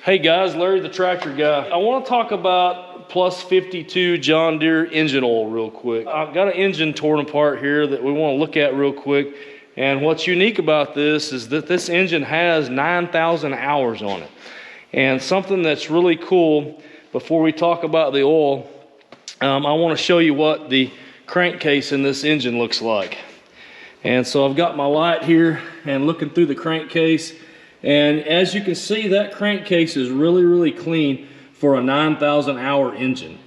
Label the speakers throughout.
Speaker 1: Hey guys, Larry the Tractor Guy. I want to talk about Plus 52 John Deere engine oil real quick. I've got an engine torn apart here that we want to look at real quick. And what's unique about this is that this engine has 9,000 hours on it. And something that's really cool, before we talk about the oil, I want to show you what the crankcase in this engine looks like. And so I've got my light here and looking through the crankcase. And as you can see, that crankcase is really clean for a 9,000 hour engine.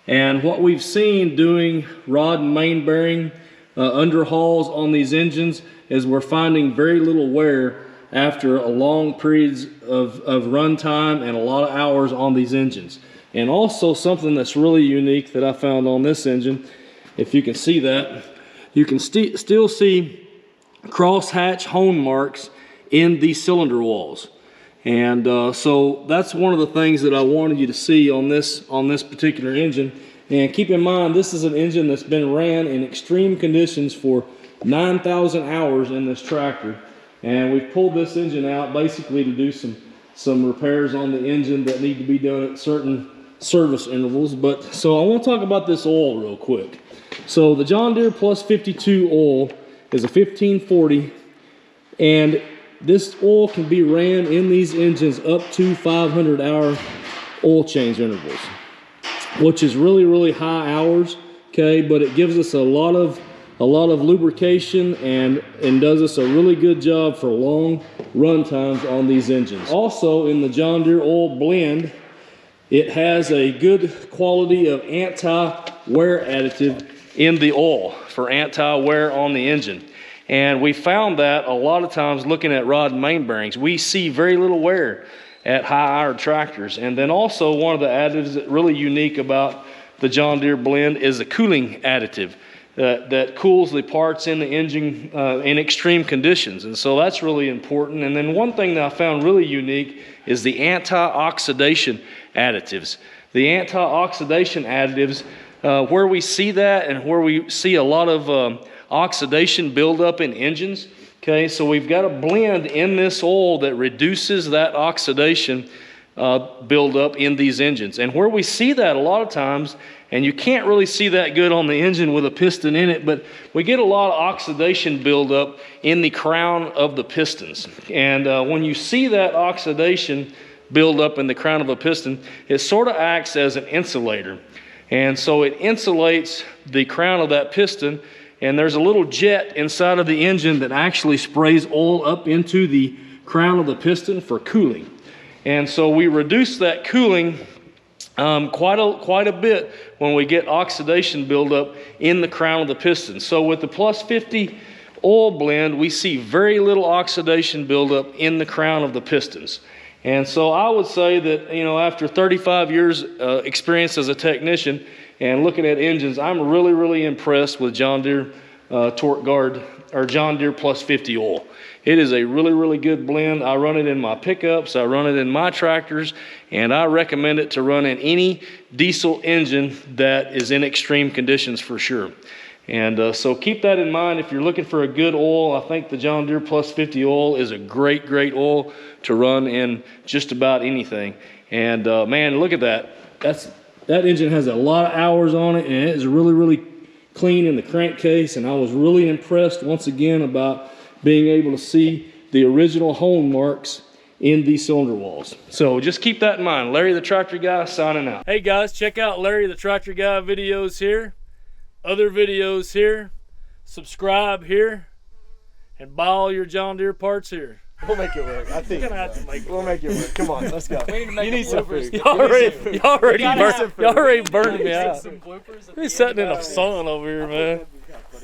Speaker 1: And what we've seen doing rod and main bearing underhauls on these engines is we're finding very little wear after a long periods of run time and a lot of hours on these engines. And also something that's really unique that I found on this engine, if you can see that, you can still see crosshatch hone marks in these cylinder walls. And so that's one of the things that I wanted you to see on this particular engine. And keep in mind, this is an engine that's been ran in extreme conditions for 9,000 hours in this tractor. And we've pulled this engine out basically to do some repairs on the engine that need to be done at certain service intervals. But so I want to talk about this oil real quick. So the John Deere Plus 52 oil is a 1540, and this oil can be ran in these engines up to 500 hour oil change intervals, which is really high hours, okay? But it gives us a lot of lubrication and does us a really good job for long run times on these engines. Also, in the John Deere oil blend, it has a good quality of anti-wear additive in the oil for anti-wear on the engine. And we found that a lot of times looking at rod and main bearings, we see very little wear at high-hour tractors. And then also one of the additives that really unique about the John Deere blend is a cooling additive that cools the parts in the engine in extreme conditions. And so that's really important. And then one thing that I found really unique is the anti-oxidation additives. The anti-oxidation additives, where we see that and where we see a lot of oxidation buildup in engines. Okay, so we've got a blend in this oil that reduces that oxidation buildup in these engines. And where we see that a lot of times, and you can't really see that good on the engine with a piston in it, but we get a lot of oxidation buildup in the crown of the pistons. And when you see that oxidation build up in the crown of a piston, it sort of acts as an insulator. And so it insulates the crown of that piston, and there's a little jet inside of the engine that actually sprays oil up into the crown of the piston for cooling. And so we reduce that cooling quite a bit when we get oxidation buildup in the crown of the piston. So with the Plus 50 oil blend, we see very little oxidation buildup in the crown of the pistons. And so I would say that, you know, after 35 years experience as a technician and looking at engines, I'm really impressed with John Deere Torque Guard or John Deere Plus 50 oil. It is a really good blend. I run it in my pickups, I run it in my tractors, and I recommend it to run in any diesel engine that is in extreme conditions for sure. And so keep that in mind if you're looking for a good oil. I think the John Deere Plus 50 oil is a great oil to run in just about anything. And man, look at that. That engine has a lot of hours on it, and it is really clean in the crankcase. And I was really impressed once again about being able to see the original hone marks in these cylinder walls. So just keep that in mind. Larry the Tractor Guy signing out. Hey guys, check out Larry the Tractor Guy videos here, other videos here, subscribe here, and buy all your John Deere parts here.
Speaker 2: We'll make it work. I think
Speaker 1: we're gonna have to make it.
Speaker 2: We'll make it work. Come on, let's go.
Speaker 3: We need to make
Speaker 2: you need some food.
Speaker 1: Y'all already burned me out.
Speaker 3: some bloopers.
Speaker 1: He's sitting in the sun over here, man.